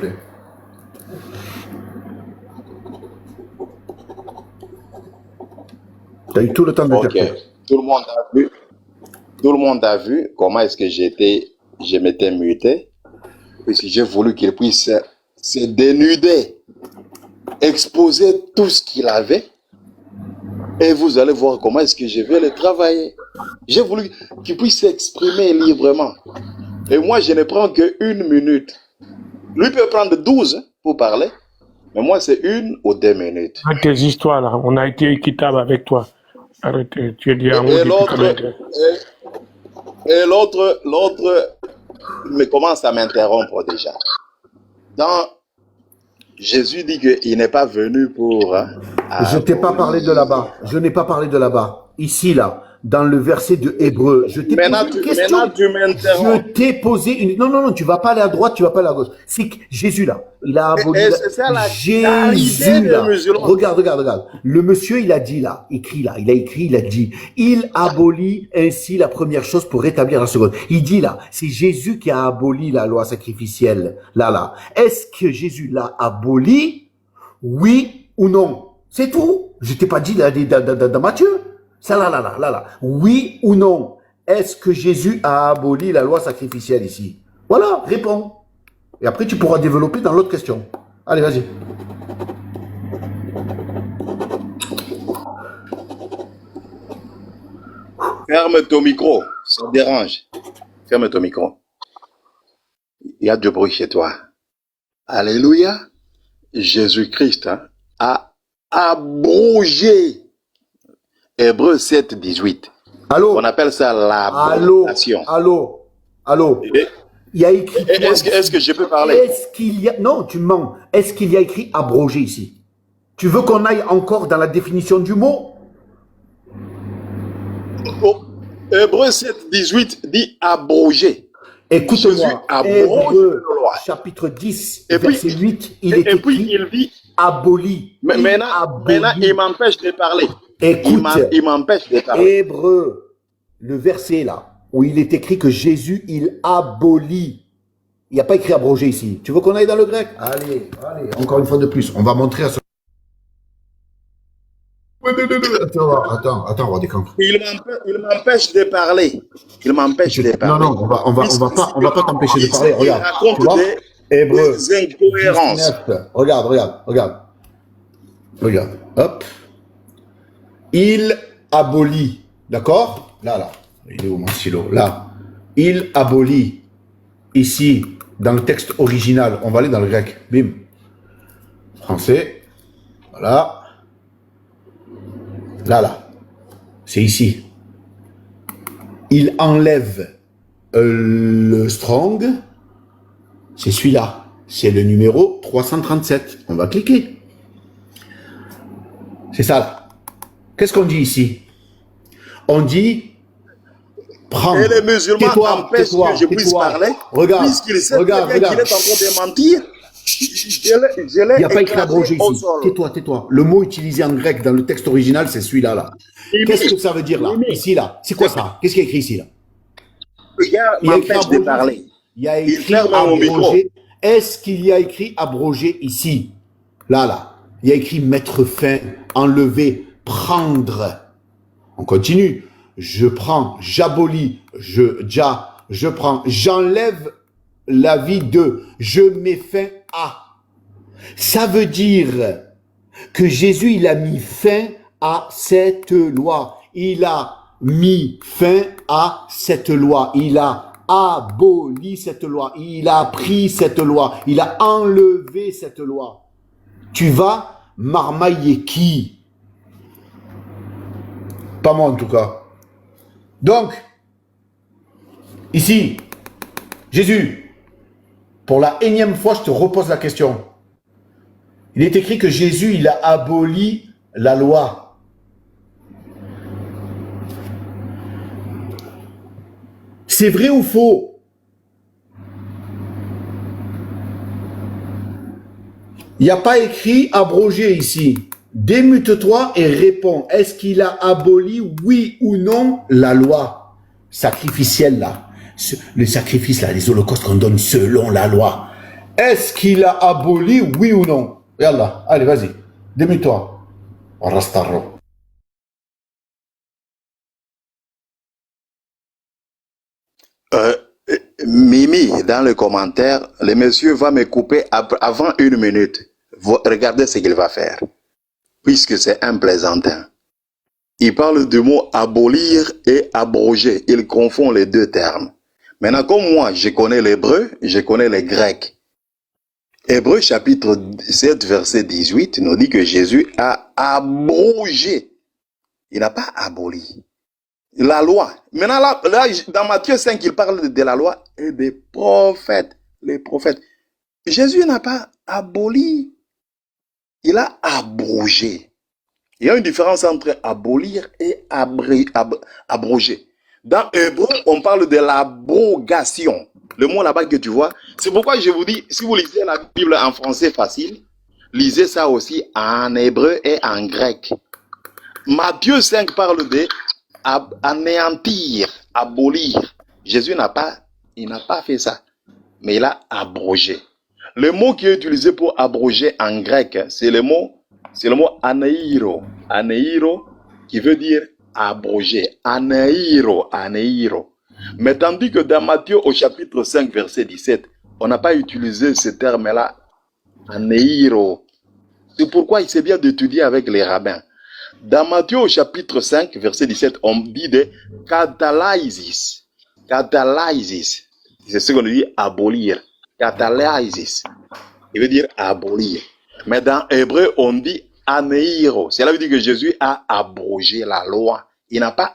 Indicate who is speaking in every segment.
Speaker 1: plaît. Tu as eu tout le temps d'interpréter.
Speaker 2: Ok. Tout le monde a vu. Tout le monde a vu comment est-ce que je m'étais muté, puisque j'ai voulu qu'il puisse se dénuder, exposer tout ce qu'il avait, et vous allez voir comment est-ce que je vais le travailler. J'ai voulu qu'il puisse s'exprimer librement. Et moi, je ne prends qu'une minute. Lui peut prendre 12 pour parler, mais moi, c'est 1 ou 2 minutes.
Speaker 3: Avec tes histoires, là, on a été équitable avec toi. Arrête, tu es dit en haut
Speaker 2: Et
Speaker 3: depuis combien de temps?
Speaker 2: l'autre me commence à m'interrompre déjà. Dans Jésus dit qu'il n'est pas venu pour...
Speaker 1: Je t'ai pas parlé de là-bas. Je n'ai pas parlé de là-bas. Ici, là, dans le verset de Hébreu, je t'ai posé une question.
Speaker 2: Maintenant, tu m'interromps.
Speaker 1: Je t'ai posé une... Non, tu vas pas aller à droite, tu vas pas aller à gauche. C'est que Jésus, là, il a aboli...
Speaker 2: c'est ça, la
Speaker 1: Jésus, là.
Speaker 2: musulmans.
Speaker 1: Regarde. Le monsieur, il a dit là, il a dit, il abolit ainsi la première chose pour rétablir la seconde. Il dit là, c'est Jésus qui a aboli la loi sacrificielle. Là. Est-ce que Jésus l'a aboli? Oui ou non? C'est tout. Je t'ai pas dit là, dans Matthieu. Ça là. Oui ou non? Est-ce que Jésus a aboli la loi sacrificielle ici? Voilà, réponds. Et après, tu pourras développer dans l'autre question. Allez, vas-y.
Speaker 2: Ferme ton micro, ça dérange. Ferme ton micro. Il y a du bruit chez toi. Alléluia. Jésus-Christ a abrogé Hébreux 7, 18.
Speaker 1: Allô?
Speaker 2: On appelle ça l'abrogation.
Speaker 1: Allô? Il y a écrit...
Speaker 2: Est-ce que je peux parler?
Speaker 1: Est-ce qu'il y a... Non, tu mens. Est-ce qu'il y a écrit abrogé ici? Tu veux qu'on aille encore dans la définition du mot?
Speaker 2: Hébreux 7, 18 dit abroger.
Speaker 1: Écoute-moi, Hébreux, chapitre 10, verset 8, il est écrit
Speaker 2: il dit
Speaker 1: aboli.
Speaker 2: Maintenant, il m'empêche de parler.
Speaker 1: Écoute,
Speaker 2: il m'empêche de parler.
Speaker 1: Hébreux, le verset là, où il est écrit que Jésus, il abolit. Il n'y a pas écrit abrogé ici. Tu veux qu'on aille dans le grec? Allez, encore une fois de plus. On va montrer à ce... Attends, on va décamper.
Speaker 2: Il m'empêche de parler.
Speaker 1: Non, on va pas t'empêcher de parler. Regarde.
Speaker 2: Il raconte
Speaker 1: Hébreux.
Speaker 2: des incohérences.
Speaker 1: 19. Regarde. Hop. Il abolit. D'accord? Là. Il est où mon stylo? Là. Il abolit. Ici, dans le texte original, on va aller dans le grec. Bim. Français. Voilà. Là. C'est ici. Il enlève le strong. C'est celui-là. C'est le numéro 337. On va cliquer. C'est ça là. Qu'est-ce qu'on dit ici? On dit prendre.
Speaker 2: Et les musulmans empêchent que je puisse parler.
Speaker 1: Regarde.
Speaker 2: Puisqu'il sait qu'il est en train de mentir.
Speaker 1: Il n'y a pas écrit abrogé ici. Tais-toi. Le mot utilisé en grec dans le texte original, c'est celui-là. Là. Qu'est-ce que ça veut dire là? Ici, là. C'est quoi ça? Qu'est-ce qui est écrit ici là?
Speaker 2: Il y a écrit de parler.
Speaker 1: Il y a écrit abrogé. Est-ce qu'il y a écrit abrogé ici? Là. Il y a écrit mettre fin, enlever, prendre. On continue. Je prends, j'abolis, je prends, j'enlève la vie de, je mets fin à. Ça veut dire que Jésus, il a mis fin à cette loi. Il a mis fin à cette loi. Il a aboli cette loi. Il a pris cette loi. Il a enlevé cette loi. Tu vas marmailler qui? Pas moi en tout cas. Donc, ici, Jésus, pour la énième fois, je te repose la question. Il est écrit que Jésus, il a aboli la loi. C'est vrai ou faux? Il n'y a pas écrit abrogé ici. Démute-toi et réponds. Est-ce qu'il a aboli, oui ou non, la loi sacrificielle là? Le sacrifice là, les holocaustes qu'on donne selon la loi. Est-ce qu'il a aboli, oui ou non? Yallah, allez, vas-y. Démute-toi. Rastarro.
Speaker 2: Euh, Mimi, dans le commentaire, le monsieur va me couper avant 1 minute. Regardez ce qu'il va faire, puisque c'est un plaisantin. Il parle du mot abolir et abroger. Il confond les deux termes. Maintenant, comme moi, je connais l'hébreu, je connais le grec. Hébreu chapitre 7, verset 18 nous dit que Jésus a abrogé. Il n'a pas aboli la loi. Maintenant, là, dans Matthieu 5, il parle de la loi et des prophètes. Les prophètes. Jésus n'a pas aboli. Il a abrogé. Il y a une différence entre abolir et abroger. Dans Hébreu, on parle de l'abrogation. Le mot là-bas que tu vois. C'est pourquoi je vous dis, si vous lisez la Bible en français facile, lisez ça aussi en hébreu et en grec. Matthieu 5 parle de anéantir, abolir. Jésus n'a pas fait ça, mais il a abrogé. Le mot qui est utilisé pour abroger en grec, c'est le mot aneiro. Aneiro, qui veut dire abroger. Aneiro. Mais tandis que dans Matthieu au chapitre 5, verset 17, on n'a pas utilisé ce terme-là, aneiro. C'est pourquoi il c'est bien d'étudier avec les rabbins. Dans Matthieu au chapitre 5, verset 17, on dit de catalysis. Catalysis. C'est ce qu'on dit abolir. Catalysis. Il veut dire abolir. Mais dans hébreu, on dit aneiro. Cela veut dire que Jésus a abrogé la loi. Il n'a pas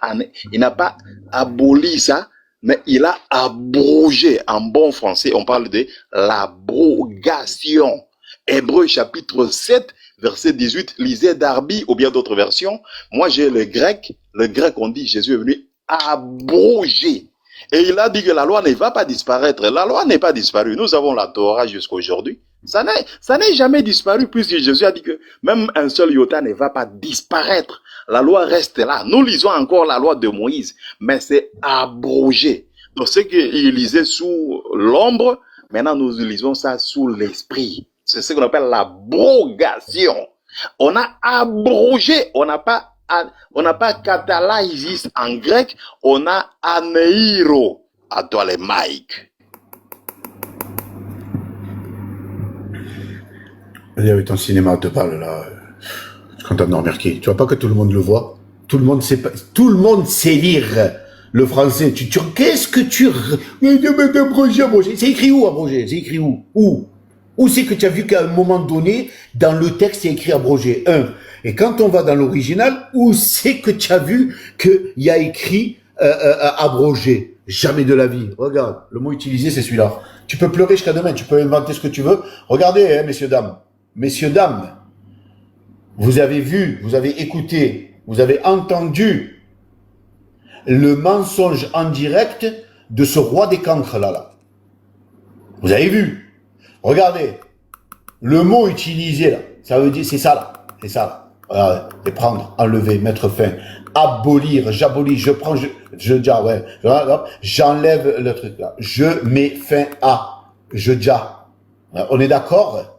Speaker 2: aboli ça, mais il a abrogé. En bon français, on parle de l'abrogation. Hébreu chapitre 7, verset 18, lisez Darby ou bien d'autres versions. Moi, j'ai le grec. Le grec, on dit Jésus est venu abroger. Et il a dit que la loi ne va pas disparaître. La loi n'est pas disparue. Nous avons la Torah jusqu'à aujourd'hui. Ça n'est jamais disparu puisque Jésus a dit que même un seul iota ne va pas disparaître. La loi reste là. Nous lisons encore la loi de Moïse, mais c'est abrogé. Donc ce qu'il lisait sous l'ombre, maintenant nous lisons ça sous l'esprit. C'est ce qu'on appelle l'abrogation. On a abrogé, on n'a pas catalysis en grec, on a aneiro. À toi les mics.
Speaker 1: Vas-y, avec ton cinéma, te parle là. Quand t'as dormir qui? Tu vois pas que tout le monde le voit? Tout le monde sait lire le français. Qu'est-ce que tu... C'est écrit où, abrogé? C'est écrit où? Où c'est que tu as vu qu'à un moment donné, dans le texte, c'est écrit abrogé? Et quand on va dans l'original, où c'est que tu as vu qu'il y a écrit abrogé? Jamais de la vie. Regarde, le mot utilisé, c'est celui-là. Tu peux pleurer jusqu'à demain, tu peux inventer ce que tu veux. Regardez, hein, messieurs, dames. Messieurs, dames, vous avez vu, vous avez écouté, vous avez entendu le mensonge en direct de ce roi des cancres là. Vous avez vu? Regardez, le mot utilisé là, ça veut dire, c'est ça là. Regardez, et prendre, enlever, mettre fin, abolir, j'abolis, je prends, j'enlève le truc là. Je mets fin à, on est d'accord?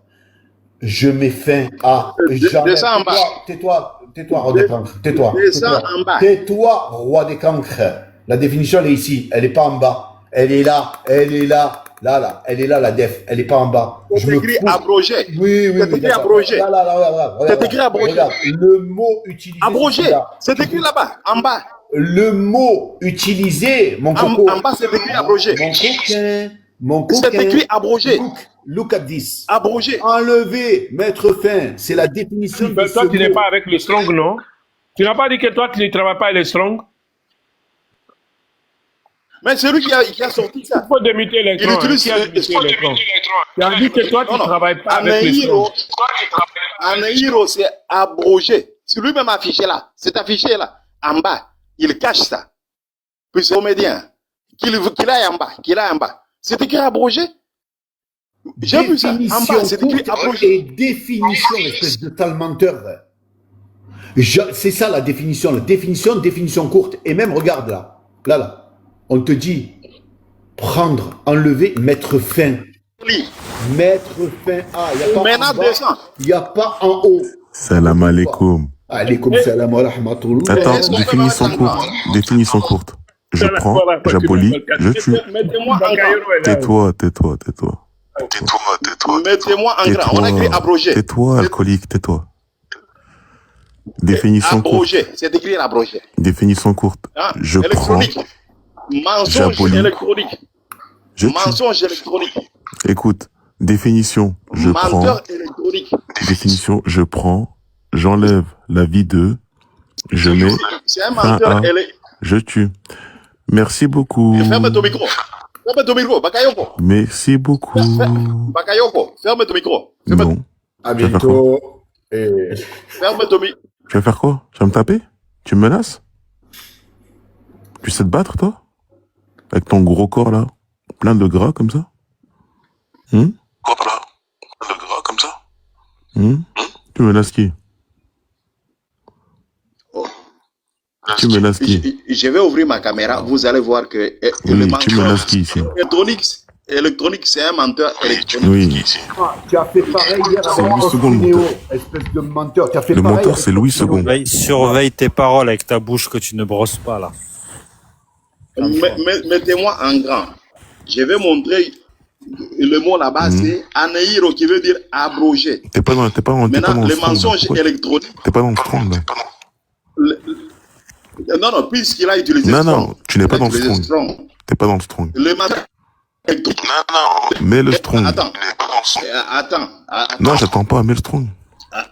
Speaker 1: Je mets fin à,
Speaker 2: Descends en bas.
Speaker 1: Tais-toi, roi des cancres, tais-toi.
Speaker 2: Descends en bas.
Speaker 1: Tais-toi, roi des cancres. La définition, elle est ici, elle est pas en bas. Elle est là, elle est là, la def, elle est pas en bas.
Speaker 2: C'est écrit abrogé.
Speaker 1: Oui.
Speaker 2: C'est écrit abrogé.
Speaker 1: Là,
Speaker 2: C'est écrit abrogé.
Speaker 1: Regarde, le mot utilisé.
Speaker 2: Abrogé. C'est écrit là-bas, en bas.
Speaker 1: Le mot utilisé, mon coco.
Speaker 2: En bas, c'est écrit abrogé.
Speaker 1: Mon coquin.
Speaker 2: C'est écrit abrogé.
Speaker 1: Look at this.
Speaker 2: Abrogé.
Speaker 1: Enlever, mettre fin, c'est la définition de ce
Speaker 3: Toi, tu n'es
Speaker 1: mot.
Speaker 3: pas avec le strong, non? Tu n'as pas dit que toi, tu ne travailles pas avec le strong?
Speaker 2: Mais c'est lui qui a sorti ça.
Speaker 3: Il faut démuter l'écran.
Speaker 2: Il utilise
Speaker 3: l'écran. Tu as dit que toi, tu ne travailles pas avec le strong.
Speaker 2: Aneiro, c'est abrogé. C'est lui-même affiché là. C'est affiché là, en bas. Il cache ça. Puis c'est comédien. Qu'il aille en bas. C'est écrit abrogé. J'ai vu ça. En bas, c'est écrit abrogé.
Speaker 1: Et définition, espèce de tal menteur. C'est ça la définition. Définition courte. Et même, regarde là. On te dit prendre, enlever, mettre fin.
Speaker 2: lis.
Speaker 1: Mettre fin à. Il n'y a pas en
Speaker 2: Maintenant,
Speaker 1: bas.
Speaker 2: descends.
Speaker 1: Il n'y a pas en haut.
Speaker 4: Salam alaikum.
Speaker 1: Alaikum salam wa rahmatullah.
Speaker 4: Attends,
Speaker 2: Est-ce qu'on peut
Speaker 4: définition
Speaker 2: mettre en grand?
Speaker 4: courte. Définition courte. Je prends, j'abolis, je tue.
Speaker 2: Mettez-moi en grand.
Speaker 4: Tais-toi, tais-toi, tais-toi.
Speaker 2: Mettez-moi en grand. On a écrit abrogé.
Speaker 4: Tais-toi, alcoolique, tais-toi. Définition courte.
Speaker 2: Abrogé. C'est écrit abrogé.
Speaker 4: Définition courte.
Speaker 2: Hein?
Speaker 4: Je prends,
Speaker 2: Électronique. Mensonge
Speaker 4: j'abolis,
Speaker 2: électronique.
Speaker 4: je tue.
Speaker 2: Mensonge électronique.
Speaker 4: Écoute, définition, je prends,
Speaker 2: Menteur électronique.
Speaker 4: définition, je prends, j'enlève la vie d'eux, je mets
Speaker 2: C'est un
Speaker 4: fin
Speaker 2: menteur
Speaker 4: à,
Speaker 2: électronique.
Speaker 4: je tue. Merci beaucoup.
Speaker 2: Ferme ton micro. Ferme ton micro. Bakayoko.
Speaker 4: Merci beaucoup.
Speaker 2: Bakayoko. Ferme ton micro.
Speaker 4: Non.
Speaker 1: À
Speaker 4: Tu vas faire quoi?
Speaker 1: bientôt. Et...
Speaker 2: Ferme ton micro.
Speaker 4: Tu vas faire quoi? Tu vas me taper? Tu me menaces? Tu sais te battre, toi? Avec ton gros corps, là? Plein de gras, comme ça? Corps, là? Plein de gras, comme ça? Tu menaces qui? Tu menaces qui?
Speaker 2: Je vais ouvrir ma caméra. Vous allez voir que le
Speaker 4: Oui, tu menaces qui, ici?
Speaker 2: électronique, c'est un menteur électronique.
Speaker 4: Oui.
Speaker 1: Tu as fait pareil hier
Speaker 4: C'est
Speaker 1: avec
Speaker 4: Louis II,
Speaker 1: Osténéo,
Speaker 4: menteur.
Speaker 1: espèce de menteur. Tu as fait
Speaker 4: Le
Speaker 1: pareil
Speaker 4: menteur,
Speaker 1: avec
Speaker 4: c'est Louis
Speaker 1: Osténéo.
Speaker 4: II.
Speaker 5: Surveille tes paroles avec ta bouche que tu ne brosses pas là.
Speaker 2: Mettez-moi en grand. Je vais montrer le mot là-bas, c'est aneiro, qui veut dire abroger.
Speaker 4: T'es pas dans
Speaker 2: Maintenant,
Speaker 4: le
Speaker 2: les
Speaker 4: strong,
Speaker 2: mensonges
Speaker 4: pourquoi
Speaker 2: électroniques.
Speaker 4: T'es pas dans le strong, là.
Speaker 2: Non, puisqu'il a utilisé
Speaker 4: Non,
Speaker 2: strong.
Speaker 4: non, tu n'es pas
Speaker 2: Il a
Speaker 4: dans le
Speaker 2: utilisé
Speaker 4: strong. T'es pas dans le strong.
Speaker 2: Le menteur électronique.
Speaker 4: Mets le strong.
Speaker 2: Attends.
Speaker 4: Non, j'attends pas, mets le strong.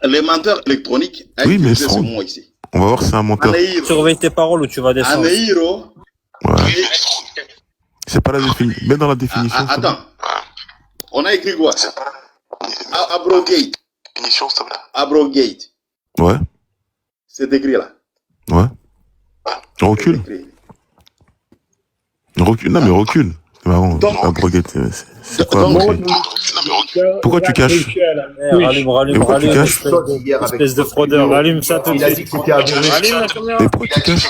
Speaker 2: Les menteurs électroniques a
Speaker 4: Oui, mais
Speaker 2: utilisé ce
Speaker 4: strong.
Speaker 2: mot ici.
Speaker 4: On va voir si c'est un menteur.
Speaker 2: Aneiro.
Speaker 5: Surveille tes paroles ou tu vas descendre.
Speaker 2: Aneiro.
Speaker 4: Ouais. C'est pas la définition. Mets dans la définition. s'il te plaît.
Speaker 2: Attends. On a écrit quoi? Abrogate.
Speaker 4: Définition, s'il te plaît.
Speaker 2: Abrogate.
Speaker 4: Ouais,
Speaker 2: C'est écrit là.
Speaker 4: ouais.
Speaker 2: C'est
Speaker 4: Recule.
Speaker 2: écrit.
Speaker 4: Recule. Non, mais recule. C'est marrant.
Speaker 2: Donc-
Speaker 4: Abrogate, c'est quoi
Speaker 2: Donc-
Speaker 4: abrogate? Pourquoi tu caches?
Speaker 5: Rallume,
Speaker 4: Mais pourquoi tu caches?
Speaker 5: espèce de fraudeur. Rallume ça tout de
Speaker 1: Il a dit
Speaker 5: suite.
Speaker 1: que c'était avéré.
Speaker 5: Rallume la caméra.
Speaker 4: Mais pourquoi tu caches?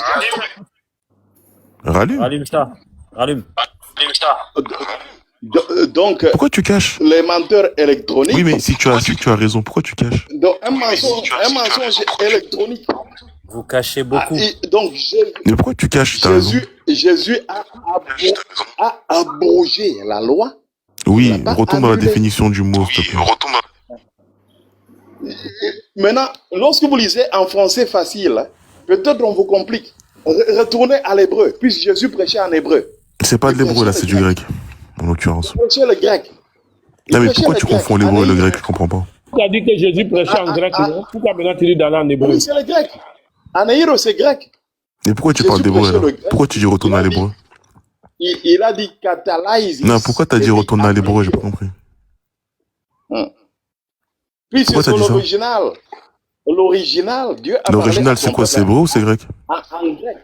Speaker 4: Rallume.
Speaker 5: Rallume ça. Rallume.
Speaker 2: Donc,
Speaker 4: Pourquoi tu caches?
Speaker 2: les menteurs électroniques.
Speaker 4: Oui, mais si tu as raison, pourquoi tu caches?
Speaker 2: Donc, un mensonge électronique.
Speaker 5: Vous cachez beaucoup.
Speaker 2: Donc,
Speaker 4: Mais pourquoi tu caches? T'as raison.
Speaker 2: Jésus a abrogé la loi.
Speaker 4: Oui,
Speaker 2: Il a pas
Speaker 4: retourne dans la
Speaker 2: annulé.
Speaker 4: définition du mot, s'il te plaît.
Speaker 2: Maintenant, lorsque vous lisez en français facile, hein, peut-être on vous complique. Retournez à l'hébreu, puisque Jésus prêchait en hébreu.
Speaker 4: C'est pas de l'hébreu, là, c'est du grec. En l'occurrence.
Speaker 2: Il prêchait le grec. Il
Speaker 4: Non, mais
Speaker 2: prêchait
Speaker 4: pourquoi
Speaker 2: le
Speaker 4: tu
Speaker 2: grec.
Speaker 4: confonds l'hébreu et le
Speaker 2: Allez,
Speaker 4: grec? Je comprends pas.
Speaker 3: Tu as dit que Jésus prêchait en grec, non? Pourquoi maintenant tu dis d'aller en hébreu?
Speaker 2: Oui, c'est le grec. Anaïro, c'est grec.
Speaker 4: Et pourquoi tu
Speaker 2: Jésus
Speaker 4: parles d'hébreu,
Speaker 2: prêchait
Speaker 4: là?
Speaker 2: le grec.
Speaker 4: Pourquoi tu dis retourner à
Speaker 2: Il a dit-
Speaker 4: l'hébreu?
Speaker 2: Il a dit catalyse.
Speaker 4: Non, pourquoi t'as dit retourner à l'hébreu? J'ai pas compris.
Speaker 2: Puis
Speaker 4: Pourquoi
Speaker 2: c'est
Speaker 4: t'as dit ça?
Speaker 2: l'original. L'original, Dieu a parlé
Speaker 4: L'original,
Speaker 2: à
Speaker 4: c'est
Speaker 2: son
Speaker 4: quoi?
Speaker 2: peuple
Speaker 4: C'est hébreu ou c'est grec?
Speaker 2: en grec.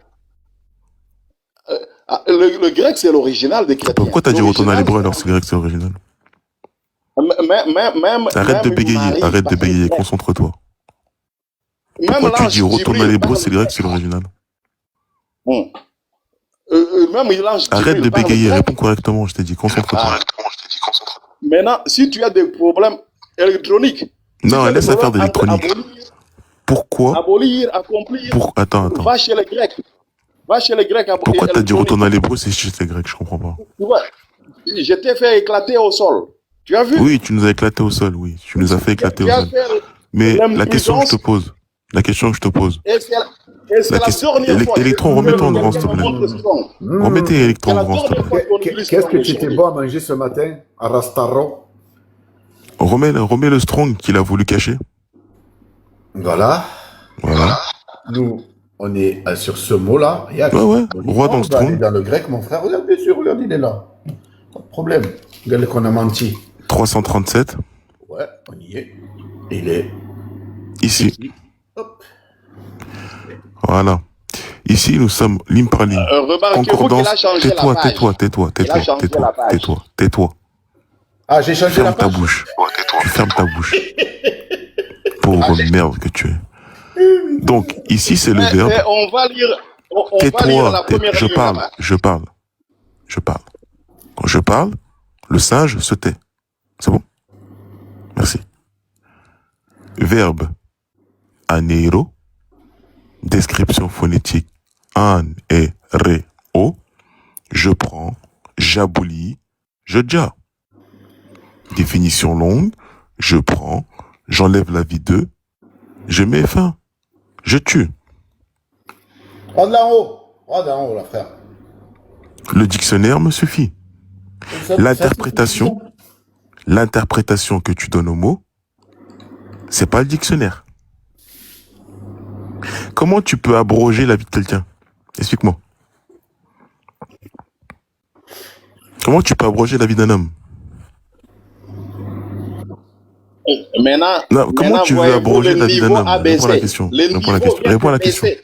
Speaker 2: Le grec, c'est l'original des chrétiens.
Speaker 4: Pourquoi t'as dit retourner à
Speaker 2: L'original,
Speaker 4: l'hébreu alors c'est grec, c'est original?
Speaker 2: Même
Speaker 4: Arrête de bégayer,
Speaker 2: Marie
Speaker 4: arrête de
Speaker 2: parlait
Speaker 4: bégayer,
Speaker 2: grec.
Speaker 4: concentre-toi.
Speaker 2: Même
Speaker 4: Pourquoi tu
Speaker 2: l'ange
Speaker 4: dis retourner à
Speaker 2: Jibril
Speaker 4: l'hébreu,
Speaker 2: parle
Speaker 4: c'est grec, c'est l'original?
Speaker 2: Même l'ange
Speaker 4: Arrête
Speaker 2: Jibril
Speaker 4: de
Speaker 2: parle
Speaker 4: bégayer,
Speaker 2: grec.
Speaker 4: réponds correctement, je t'ai dit, concentre-toi.
Speaker 2: Maintenant, si tu as des problèmes électroniques, si
Speaker 4: Non,
Speaker 2: tu as
Speaker 4: laisse
Speaker 2: des
Speaker 4: affaire
Speaker 2: problèmes
Speaker 4: d'électronique. Pourquoi?
Speaker 2: abolir, accomplir,
Speaker 4: Attends.
Speaker 2: va chez les Grecs. Va chez les Grecs.
Speaker 4: Pourquoi t'as dit
Speaker 2: électroniques.
Speaker 4: retourner à l'hébreu si c'est grec? Je comprends pas.
Speaker 2: Tu vois, je t'ai fait éclater au sol. Tu as vu?
Speaker 4: Oui, tu nous as éclaté au sol, oui. Tu nous as fait éclater au
Speaker 2: Tu as
Speaker 4: sol.
Speaker 2: fait
Speaker 4: Mais la question que je te
Speaker 2: l'imprudence.
Speaker 4: pose, la question que je te pose,
Speaker 2: Et c'est
Speaker 4: La
Speaker 2: la
Speaker 4: question-
Speaker 2: dernière fois.
Speaker 4: Électron, remets ton grand, s'il te plaît. remets tes électrons
Speaker 2: C'est la
Speaker 4: grand, s'il te plaît.
Speaker 2: dernière fois qu'on utilise
Speaker 1: Qu'est-ce que
Speaker 2: ce
Speaker 1: tu étais
Speaker 2: mot.
Speaker 1: bon à manger ce matin à Rastaro?
Speaker 4: Remets le strong qu'il a voulu cacher.
Speaker 1: Voilà.
Speaker 4: Voilà.
Speaker 1: Nous, on est sur ce mot-là. Regarde.
Speaker 4: Ouais, ouais.
Speaker 1: On y
Speaker 4: Roi
Speaker 1: va,
Speaker 4: dans le
Speaker 1: on va aller
Speaker 4: strong.
Speaker 1: dans le grec, mon frère. Regarde, bien sûr, regarde, il est là. Pas de problème. Regarde qu'on a menti.
Speaker 4: 337.
Speaker 1: Ouais, on y est. Il est
Speaker 4: Ici.
Speaker 1: ici. Hop.
Speaker 4: Voilà. Ici, nous sommes ligne par ligne.
Speaker 2: Remarquez-vous qu'il
Speaker 4: Concordance.
Speaker 2: a changé la page.
Speaker 4: Tais-toi.
Speaker 1: Ah, j'ai changé la
Speaker 4: Ferme ta
Speaker 1: page.
Speaker 4: bouche. Tu fermes ta bouche. Pauvre merde que tu es. Donc, ici, c'est le verbe.
Speaker 2: Mais on va lire, on va lire
Speaker 4: Tais-toi.
Speaker 2: la première
Speaker 4: Je
Speaker 2: ligne
Speaker 4: parle.
Speaker 2: là-bas.
Speaker 4: Je parle. Quand je parle, le singe se tait. C'est bon? Merci. Verbe aneiro, description phonétique an et re o, je prends, j'abolis, je ja. Définition longue, je prends, j'enlève la vie de, je mets fin, je tue.
Speaker 1: Regarde là en haut. Regarde là en haut, là, frère.
Speaker 4: Le dictionnaire me suffit. L'interprétation que tu donnes au mot, c'est pas le dictionnaire. Comment tu peux abroger la vie de quelqu'un? Explique-moi. Comment tu peux abroger la vie d'un homme?
Speaker 2: Maintenant,
Speaker 4: Non, comment tu veux
Speaker 2: voyez-vous,
Speaker 4: abroger
Speaker 2: le
Speaker 4: la vie d'un
Speaker 2: niveau
Speaker 4: homme?
Speaker 2: a
Speaker 4: Réponds à la
Speaker 2: baissé.
Speaker 4: question.
Speaker 2: Le
Speaker 4: Réponds à la
Speaker 2: niveau
Speaker 4: question.
Speaker 2: vient
Speaker 4: Réponds à
Speaker 2: de
Speaker 4: la question.
Speaker 2: baisser.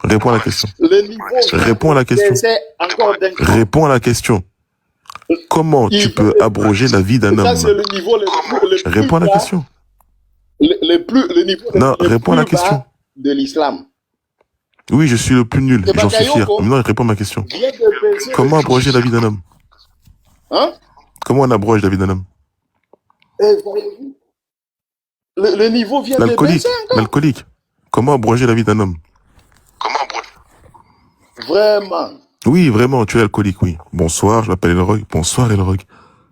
Speaker 4: Réponds à la question.
Speaker 2: Le niveau vient
Speaker 4: Réponds à la
Speaker 2: de
Speaker 4: question.
Speaker 2: baisser encore d'un cran.
Speaker 4: Réponds à la question. Comment tu peux abroger la vie d'un
Speaker 2: Ça,
Speaker 4: homme?
Speaker 2: c'est le niveau le plus
Speaker 4: Réponds à la
Speaker 2: bas,
Speaker 4: question.
Speaker 2: le niveau
Speaker 4: Non,
Speaker 2: le
Speaker 4: réponds à la
Speaker 2: plus bas
Speaker 4: question.
Speaker 2: de l'islam.
Speaker 4: Oui, je suis le plus nul.
Speaker 2: C'est
Speaker 4: J'en suis fier.
Speaker 2: Bakayoko.
Speaker 4: Maintenant, réponds à ma question.
Speaker 2: Vient de baisser.
Speaker 4: Comment abroger la vie d'un homme?
Speaker 2: Hein?
Speaker 4: Comment on abroge la vie d'un homme?
Speaker 2: Et voyez-vous, le niveau vient de
Speaker 4: L'alcoolique.
Speaker 2: baisser encore.
Speaker 4: L'alcoolique. Comment abroger la vie d'un homme?
Speaker 2: Vraiment.
Speaker 4: Oui, vraiment, tu es alcoolique, oui. Bonsoir, je m'appelle Elroy. Bonsoir, Elroy.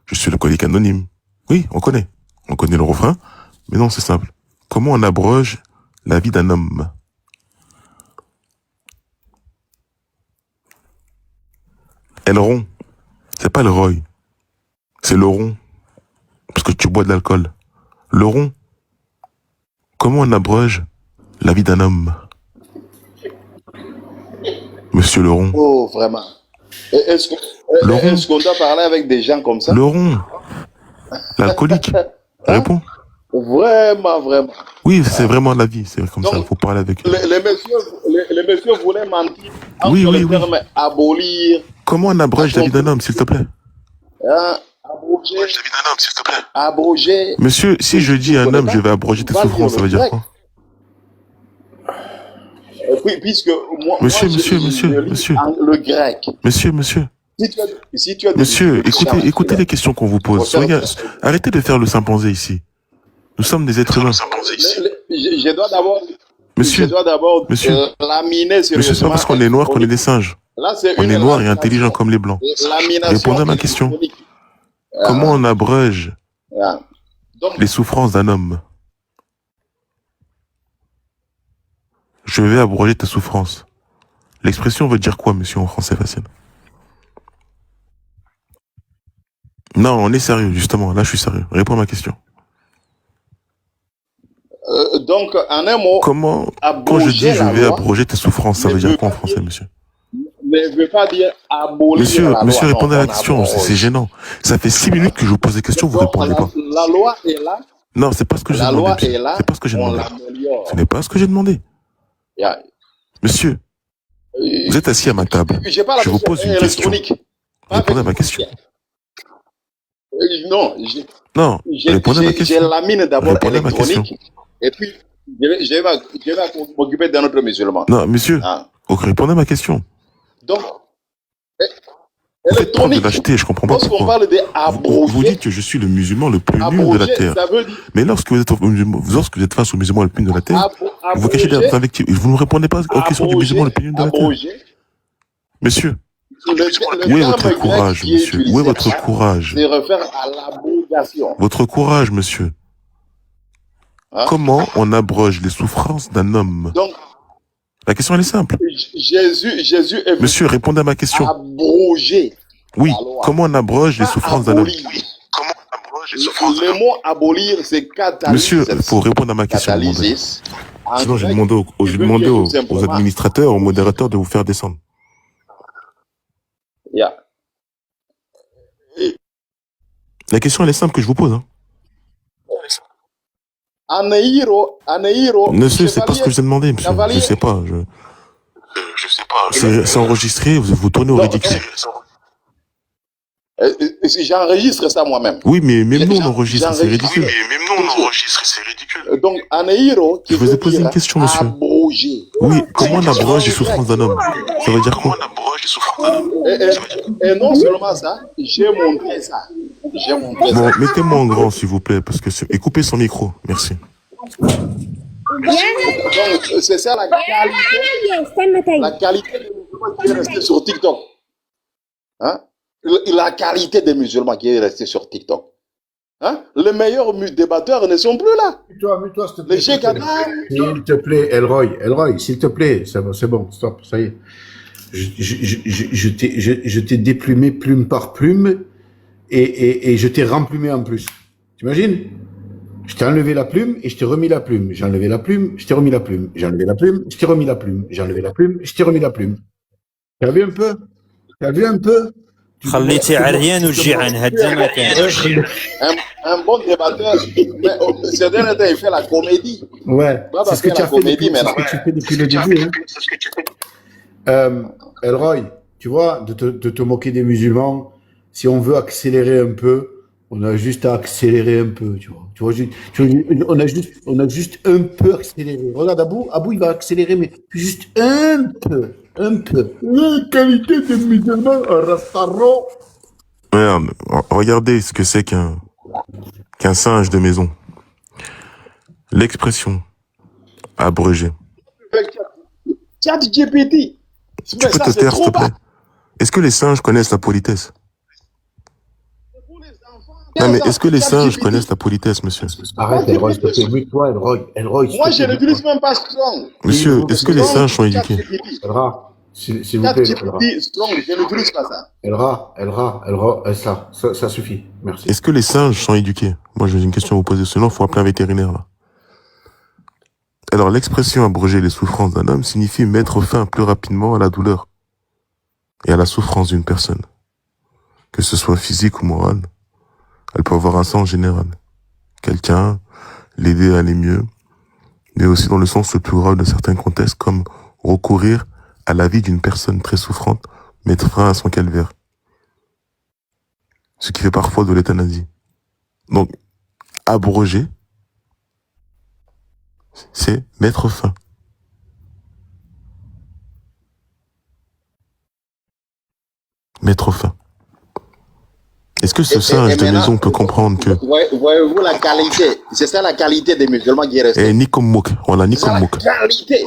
Speaker 4: Je suis l'alcoolique anonyme. Oui, on connaît. On connaît le refrain. Mais non, c'est simple. Comment on abroge la vie d'un homme? Elron. C'est pas le Roy. C'est le rond. Parce que tu bois de l'alcool. Le rond. Comment on abroge la vie d'un homme? Monsieur le rond.
Speaker 2: Oh, vraiment. Est-ce qu'on doit parler avec des gens comme ça?
Speaker 4: Le rond. L'alcoolique. Réponds.
Speaker 2: Vraiment, vraiment.
Speaker 4: Oui, c'est vraiment la vie. C'est comme ça. Il faut parler avec eux.
Speaker 2: Les messieurs voulaient mentir.
Speaker 4: Oui,
Speaker 2: entre
Speaker 4: oui,
Speaker 2: le
Speaker 4: oui.
Speaker 2: terme abolir.
Speaker 4: Comment on abroge la vie d'un homme, s'il te plaît?
Speaker 2: Hein, abroger.
Speaker 4: Monsieur, si je dis à un homme, je vais abroger tes
Speaker 2: Va lire
Speaker 4: souffrances, ça
Speaker 2: le
Speaker 4: veut dire
Speaker 2: grec.
Speaker 4: quoi?
Speaker 2: Puisque moi,
Speaker 4: Monsieur,
Speaker 2: je
Speaker 4: monsieur,
Speaker 2: lis
Speaker 4: monsieur.
Speaker 2: le grec.
Speaker 4: Monsieur.
Speaker 2: Si tu as des
Speaker 4: Monsieur,
Speaker 2: questions,
Speaker 4: écoutez les questions qu'on vous pose. Arrêtez de faire le sympanzé ici. Nous sommes des êtres humains.
Speaker 2: je dois d'abord.
Speaker 4: Monsieur,
Speaker 2: Je dois d'abord
Speaker 4: monsieur.
Speaker 2: laminer sérieusement.
Speaker 4: Monsieur, c'est pas parce qu'on est noir qu'on est des singes.
Speaker 2: Là, c'est
Speaker 4: On
Speaker 2: une
Speaker 4: est noir et
Speaker 2: lamination.
Speaker 4: intelligent comme les blancs.
Speaker 2: Lamination
Speaker 4: Répondez à ma question.
Speaker 2: électronique.
Speaker 4: Comment on abroge
Speaker 2: Ah. Donc,
Speaker 4: les souffrances d'un homme? Je vais abroger tes souffrances. L'expression veut dire quoi, monsieur, en français facile? Non, on est sérieux, justement. Là, je suis sérieux. Réponds à ma question.
Speaker 2: donc, en un mot,
Speaker 4: Comment, quand je dis je vais abroger tes souffrances, ça veut dire quoi en français, monsieur?
Speaker 2: ne veut pas dire abolir
Speaker 4: Monsieur,
Speaker 2: la
Speaker 4: monsieur,
Speaker 2: loi.
Speaker 4: répondez
Speaker 2: Non,
Speaker 4: à la
Speaker 2: on
Speaker 4: question.
Speaker 2: abroge.
Speaker 4: C'est gênant. Ça fait 6 minutes que je vous pose des questions, vous
Speaker 2: Donc,
Speaker 4: répondez pas.
Speaker 2: la loi est là.
Speaker 4: Non, c'est pas ce que j'ai
Speaker 2: La
Speaker 4: demandé,
Speaker 2: loi
Speaker 4: monsieur.
Speaker 2: est là.
Speaker 4: C'est pas ce que j'ai
Speaker 2: On
Speaker 4: demandé.
Speaker 2: l'améliore.
Speaker 4: Ce n'est pas ce que j'ai demandé.
Speaker 2: Yeah.
Speaker 4: Monsieur, vous êtes assis à ma table.
Speaker 2: J'ai pas la
Speaker 4: Je vous
Speaker 2: version
Speaker 4: pose une question.
Speaker 2: électronique. Pas
Speaker 4: Répondez à
Speaker 2: avec-
Speaker 4: ma question.
Speaker 2: Non,
Speaker 4: Non, répondez à ma
Speaker 2: j'ai
Speaker 4: question.
Speaker 2: lamine d'abord
Speaker 4: Répondez à ma
Speaker 2: électronique. Et puis, je vais m'occuper d'un autre musulman.
Speaker 4: Non, monsieur,
Speaker 2: Ah.
Speaker 4: ok, répondez à ma question.
Speaker 2: Donc,
Speaker 4: Vous faites preuve de
Speaker 2: électronique.
Speaker 4: lâcheté, je comprends pas
Speaker 2: Lorsqu'on
Speaker 4: pourquoi.
Speaker 2: parle de
Speaker 4: Vous
Speaker 2: abroger,
Speaker 4: dites que je suis le musulman le plus nul de la
Speaker 2: abroger,
Speaker 4: terre.
Speaker 2: ça veut dire
Speaker 4: Mais lorsque vous êtes face au musulman le plus nul de la terre, vous cachez derrière des invectives. Et vous ne répondez pas aux questions du musulman le plus nul de la terre.
Speaker 2: abroger.
Speaker 4: Monsieur,
Speaker 2: Le
Speaker 4: où est
Speaker 2: terme
Speaker 4: votre
Speaker 2: grec
Speaker 4: courage,
Speaker 2: qui est
Speaker 4: monsieur? Où est
Speaker 2: utilisé
Speaker 4: votre
Speaker 2: là
Speaker 4: courage?
Speaker 2: se réfère à l'abrogation.
Speaker 4: Votre courage, monsieur.
Speaker 2: Hein?
Speaker 4: Comment on abroge les souffrances d'un homme?
Speaker 2: Donc,
Speaker 4: La question, elle est simple.
Speaker 2: Jésus est venu
Speaker 4: Monsieur, répondez à ma question.
Speaker 2: abroger
Speaker 4: Oui,
Speaker 2: la loi.
Speaker 4: comment on abroge les
Speaker 2: Pas
Speaker 4: souffrances d'un homme?
Speaker 2: abolir. Le mot abolir, c'est catalysis.
Speaker 4: Monsieur, il faut répondre à ma question. mon gars.
Speaker 2: Catalysis. En
Speaker 4: Sinon, je vais
Speaker 2: grec,
Speaker 4: demander aux
Speaker 2: simplement-
Speaker 4: administrateurs, aux modérateurs de vous faire descendre.
Speaker 2: Yeah.
Speaker 4: La question, elle est simple que je vous pose. Hein.
Speaker 2: Aneiro,
Speaker 4: Monsieur, c'est pas ce que je vous ai demandé, monsieur.
Speaker 2: Cavalier.
Speaker 4: Je sais pas. C'est enregistré, vous tournez au
Speaker 2: Non,
Speaker 4: ridicule.
Speaker 2: J'enregistre ça moi-même.
Speaker 4: Oui, mais même nous, on
Speaker 2: J'en-
Speaker 4: enregistre, c'est
Speaker 2: j'enregistre.
Speaker 4: ridicule.
Speaker 6: même nous, on enregistre, c'est ridicule.
Speaker 2: Donc, aneiro, qui
Speaker 4: Je vous ai
Speaker 2: veut
Speaker 4: posé
Speaker 2: dire
Speaker 4: une question, monsieur.
Speaker 2: abroger.
Speaker 4: Oui, comment on abroge les souffrances d'un homme? Ça veut dire quoi?
Speaker 6: On abroge les souffrances d'un homme.
Speaker 2: Et non seulement ça, j'ai montré ça. J'ai montré
Speaker 4: Bon,
Speaker 2: ça.
Speaker 4: mettez-moi en grand, s'il vous plaît, parce que et coupez son micro. Merci.
Speaker 2: Donc, c'est ça la qualité des musulmans qui est restée sur TikTok. Hein? La qualité des musulmans qui est restée sur TikTok. Hein? Les meilleurs débatteurs ne sont plus là.
Speaker 1: Mets-toi, s'il te plaît.
Speaker 2: Les Cheikh Adam.
Speaker 1: S'il te plaît, Elroy, s'il te plaît, c'est bon, stop, ça y est. Je t'ai déplumé plume par plume et je t'ai remplumé en plus. T'imagines? Je t'ai enlevé la plume et je t'ai remis la plume. J'ai enlevé la plume, je t'ai remis la plume. J'ai enlevé la plume, je t'ai remis la plume. J'ai enlevé la plume, je t'ai remis la plume. T'as vu un peu? T'as vu un peu?
Speaker 5: خليتي عريان وجيعان هذا ما كان.
Speaker 2: Un bon débatteur, mais ces derniers temps, il fait la comédie.
Speaker 1: Ouais,
Speaker 2: Baba
Speaker 1: c'est ce que
Speaker 2: fait
Speaker 1: tu
Speaker 2: la
Speaker 1: as fait
Speaker 2: comédie
Speaker 1: depuis, c'est ce
Speaker 2: maintenant.
Speaker 1: que tu fais depuis le début. Hein. Elroy, tu vois, de te moquer des musulmans, si on veut accélérer un peu, on a juste à accélérer un peu, tu vois. On a juste un peu accéléré. Regarde Abou, il va accélérer, mais juste un peu. La qualité des musulmans, un restaurant.
Speaker 4: Regarde, regardez ce que c'est qu'un singe de maison. L'expression abrégée.
Speaker 2: ChatGPT.
Speaker 4: Tu peux te taire, s'il te plaît? Est-ce que les singes connaissent la politesse? Non, mais est-ce que les singes connaissent la politesse, monsieur?
Speaker 1: Arrête, Elroy, s'il te plaît. Mute-toi, Elroy.
Speaker 2: Moi, je n'utilise même pas Strong.
Speaker 4: Monsieur, est-ce que les singes sont éduqués?
Speaker 1: Elra, s'il vous plaît, Elra.
Speaker 2: ChatGPT, Strong, je n'utilise pas ça.
Speaker 1: Elra, ça suffit. Merci.
Speaker 4: Est-ce que les singes sont éduqués? Moi, j'ai une question à vous poser. Sinon, il faut appeler un vétérinaire, là. Alors, l'expression abroger les souffrances d'un homme signifie mettre fin plus rapidement à la douleur et à la souffrance d'une personne. Que ce soit physique ou morale, elle peut avoir un sens général. Quelqu'un, l'aider à aller mieux, mais aussi dans le sens le plus grave de certains contextes, comme recourir à la vie d'une personne très souffrante, mettre fin à son calvaire. Ce qui fait parfois de l'euthanasie. Donc, abroger, c'est mettre fin. Mettre fin. Est-ce que ce singe de maison peut comprendre que...
Speaker 2: Voyez-vous la qualité? C'est ça la qualité des musulmans qui est restée.
Speaker 4: Eh, ni comme moque. Voilà, ni comme moque.
Speaker 2: Qualité.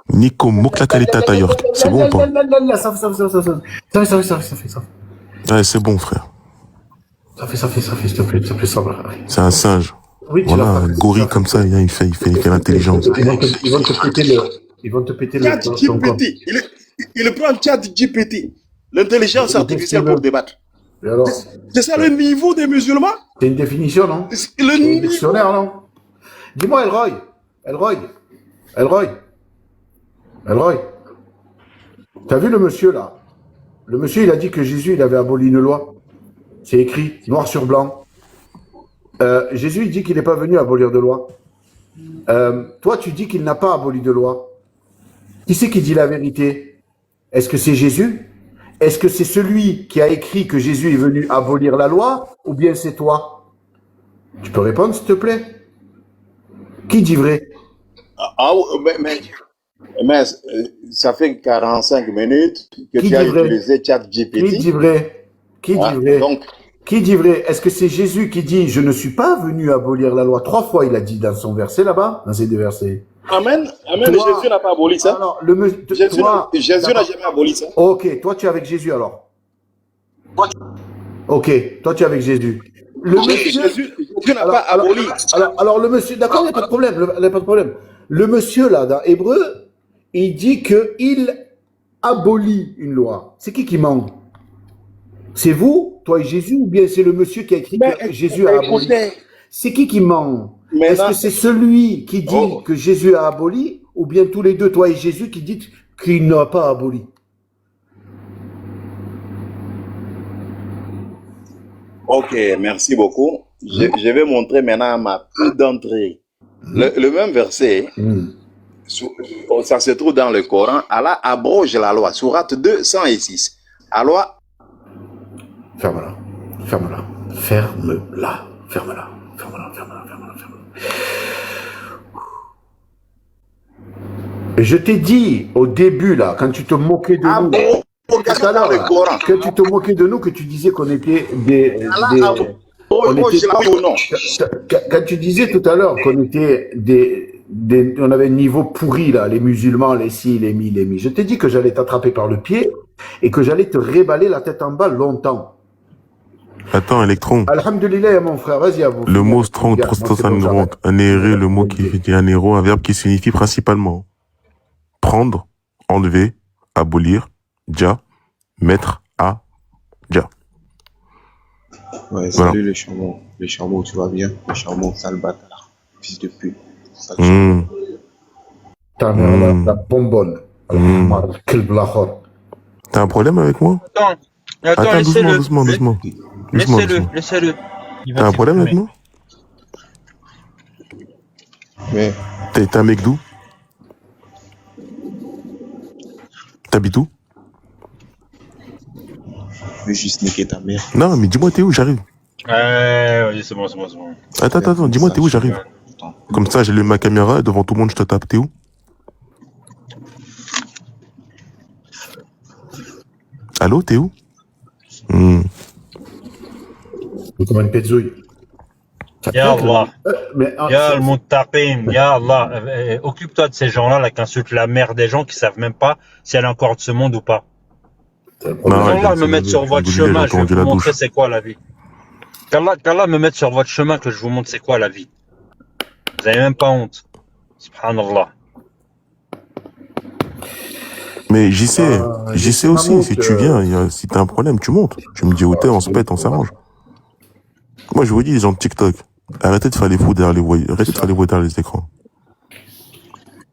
Speaker 4: Ni comme moque la qualité à York. C'est bon ou pas?
Speaker 1: Ça fait.
Speaker 4: Ouais, c'est bon, frère.
Speaker 1: Ça fait, s'il te plaît, ça va.
Speaker 4: C'est un singe.
Speaker 1: Oui,
Speaker 4: Voilà, un gorille comme ça, il fait l'intelligence.
Speaker 1: Ils vont te péter le ton compte.
Speaker 2: ChatGPT. Il prend ChatGPT, l'intelligence artificielle pour débattre.
Speaker 1: Et alors,
Speaker 2: C'est ça le niveau des musulmans?
Speaker 1: c'est une définition, non?
Speaker 2: Le
Speaker 1: C'est un
Speaker 2: niveau.
Speaker 1: dictionnaire, non? Dis-moi, Elroy. T'as vu le monsieur, là? Le monsieur, il a dit que Jésus, il avait aboli une loi. C'est écrit, noir sur blanc. Jésus, il dit qu'il n'est pas venu abolir de loi. Toi, tu dis qu'il n'a pas aboli de loi. Qui c'est qui dit la vérité? Est-ce que c'est Jésus? Est-ce que c'est celui qui a écrit que Jésus est venu abolir la loi? Ou bien c'est toi? Tu peux répondre, s'il te plaît? Qui dit vrai?
Speaker 2: Mais ça fait 45 minutes que
Speaker 1: Qui
Speaker 2: tu as
Speaker 1: dit vrai?
Speaker 2: utilisé
Speaker 1: Qui
Speaker 2: ChatGPT.
Speaker 1: dit vrai? Qui dit vrai?
Speaker 2: Donc,
Speaker 1: Qui dit vrai? Est-ce que c'est Jésus qui dit « Je ne suis pas venu abolir la loi » 3 fois, il a dit dans son verset là-bas, dans ces 2 versets.
Speaker 2: Amen.
Speaker 1: Toi-
Speaker 2: Jésus n'a pas aboli ça.
Speaker 1: Alors,
Speaker 2: Jésus
Speaker 1: toi,
Speaker 2: n'a
Speaker 1: d'accord.
Speaker 2: jamais aboli ça.
Speaker 1: Ok, toi tu es avec Jésus alors. Ok, toi tu es avec Jésus. Le monsieur,
Speaker 2: Jésus n'a pas aboli.
Speaker 1: alors le monsieur, d'accord, il n'y a pas de problème. Le monsieur là, dans Hébreu, il dit qu'il abolit une loi. C'est qui ment? C'est vous, toi et Jésus, ou bien c'est le monsieur qui a écrit que Jésus a aboli? C'est qui ment? Est-ce que c'est celui qui dit que Jésus a aboli, ou bien tous les deux, toi et Jésus, qui dites qu'il n'a pas aboli?
Speaker 2: Ok, merci beaucoup. Je vais montrer maintenant ma pédanterie. Le même verset, ça se trouve dans le Coran. Allah abroge la loi. Sourate 2, 106. Allah.
Speaker 1: Ferme-la. Et je t'ai dit au début là, quand tu te moquais de nous, tout à l'heure,
Speaker 2: le Coran.
Speaker 1: que tu te moquais de nous, que tu disais qu'on était
Speaker 2: Oh,
Speaker 1: on était-
Speaker 2: je l'ai dit ou non?
Speaker 1: quand tu disais tout à l'heure qu'on était on avait un niveau pourri là, les musulmans, les ci, les mi, je t'ai dit que j'allais t'attraper par le pied et que j'allais te réballer la tête en bas longtemps.
Speaker 4: Attends, Electron.
Speaker 1: Alhamdulillah, mon frère, vas-y à vous.
Speaker 4: Le mot strong, un erré, le mot qui dit un héros, un verbe qui signifie principalement prendre, enlever, abolir, dia, mettre, à, dia.
Speaker 7: Ouais,
Speaker 4: Voilà.
Speaker 7: salut les chameaux, tu vas bien? Les chameaux, sale bâtard, fils de pute. Sale
Speaker 4: Mmh.
Speaker 1: Ta mère, la bonbonne. Quel blachor.
Speaker 4: T'as un problème avec moi?
Speaker 5: Attends, laissez-le.
Speaker 4: Doucement.
Speaker 5: Laissez-le. Il va
Speaker 4: T'as un problème avec
Speaker 5: s'exprimer.
Speaker 4: moi?
Speaker 7: Mais
Speaker 4: T'es un mec d'où? T'habites où?
Speaker 7: je vais juste niquer ta mère.
Speaker 4: Non, mais dis-moi t'es où, j'arrive.
Speaker 5: Ouais, c'est bon.
Speaker 4: Attends, dis-moi t'es où, j'arrive.
Speaker 7: Attends.
Speaker 4: Comme ça, j'allume ma caméra et devant tout le monde, je te tape. T'es où? Allô, t'es où?
Speaker 1: Comme une petzouille.
Speaker 5: Ya Allah,
Speaker 1: Mais,
Speaker 5: Ya al-Muttaqin, Ya Allah, occupe-toi de ces gens-là là, qui insultent la mère des gens qui savent même pas si elle est encore de ce monde ou pas.
Speaker 4: Non,
Speaker 5: Qu'Allah me mette sur votre
Speaker 4: alhamdoulilah,
Speaker 5: chemin,
Speaker 4: j'ai
Speaker 5: je vais
Speaker 4: entendu
Speaker 5: vous
Speaker 4: la
Speaker 5: montrer
Speaker 4: douche.
Speaker 5: c'est quoi la vie. Qu'Allah me mette sur votre chemin que je vous montre c'est quoi la vie. Vous avez même pas honte. Subhanallah.
Speaker 4: Mais j'y sais aussi,
Speaker 1: monte,
Speaker 4: si tu viens, si t'as un problème, tu montes. Tu me dis où t'es, on se pète, on s'arrange. Moi, je vous dis, les gens de TikTok, arrêtez de faire les fous derrière les voix derrière les écrans.